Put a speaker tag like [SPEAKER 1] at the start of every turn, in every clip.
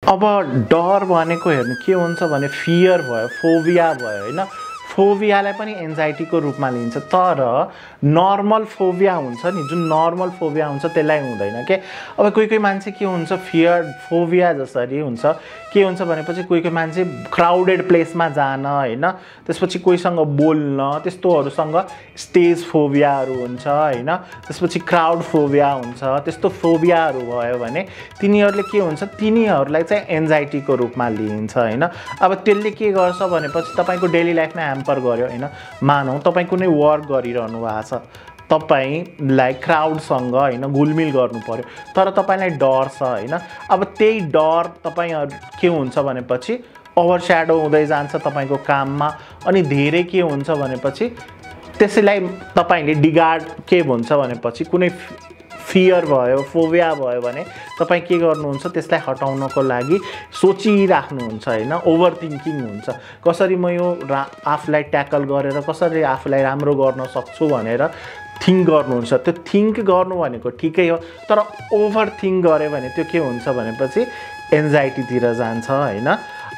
[SPEAKER 1] अब डर भनेको हेर्नु के हुन्छ भने फियर भयो, फोबिया भयो हैन। फोबियालाई पनि एन्जाइटीको रूपमा लिन्छ, तर नर्मल फोबिया हुन्छ नि, जुन नर्मल फोबिया हुन्छ त्यसलाई हुँदैन के। अब कोही कोही मान्छे के हुन्छ, फियर फोबिया जसरी हुन्छ के हुन्छ भनेपछि कोही कोही मान्छे क्राउडेड प्लेसमा जान हैन, त्यसपछि कोहीसँग बोल्न, त्यस्तोहरूसँग स्टेज फोबियाहरू हुन्छ हैन, त्यसपछि क्राउड फोबिया हुन्छ। त्यस्तो फोबियाहरू भयो भने तिनीहरूले के हुन्छ, तिनीहरूलाई चाहिँ एन्जाइटीको रूपमा लिइन्छ हैन। अब त्यसले के गर्छ भनेपछि तपाईको डेली लाइफमा ह्याम्पर गर्यो हैन। मानौ तपाई कुनै वर्क गरिरहनु भएको छ, तपाईलाई क्राउडसँग हैन घुलमिल गर्नु पर्यो, तर तपाईलाई डर छ हैन। अब त्यही डर तपाईहरु के हुन्छ भनेपछि ओभरस्याडो हुँदै जान्छ तपाईको काममा, अनि धेरै के हुन्छ भनेपछि त्यसैलाई तपाईले डिगार्ड के भन्छ भनेपछि कुनै फियर भयो, फोबिया भयो भने तपाई के गर्नुहुन्छ, त्यसलाई हटाउनको लागि सोचिराख्नुहुन्छ हैन, ओभर थिंकिङ हुन्छ। कसरी म यो आफुलाई ट्याकल गरेर कसरी आफुलाई राम्रो गर्न सक्छु भनेर थिंक गर्नुहुन्छ। त्यो थिंक गर्नु भनेको ठिकै हो, तर ओभर थिंक गरे भने त्यो के हुन्छ भनेपछि एन्जाइटी तिर जान्छ हैन।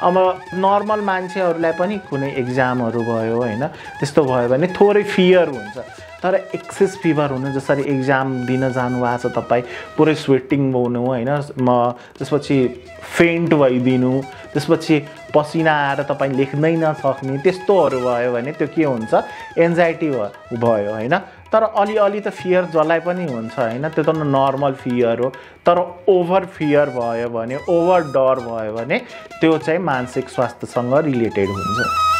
[SPEAKER 1] अब नर्मल मान्छेहरुलाई पनि कुनै एक्जामहरु भयो हैन, त्यस्तो भयो भने थोरै फियर हुन्छ, तर एक्सेस फिभर हुनु, जसरी एक्जाम दिन जानु भएको छ तपाई, पुरै स्वेटिङ हुनु हैन, त्यसपछि फेन्ट भइदिनु, त्यसपछि पसिना आएर तपाई लेख्नै नसक्ने, त्यस्तोहरु भयो भने त्यो के हुन्छ, एन्जाइटी भयो हैन। तर अलि त फियर जसलाई पनि हुन्छ हैन, त्यो त नर्मल फियर हो। तर ओभर फियर भयो भने, ओभर डर भयो भने त्यो चाहिँ मानसिक स्वास्थ्यसँग रिलेटेड हुन्छ।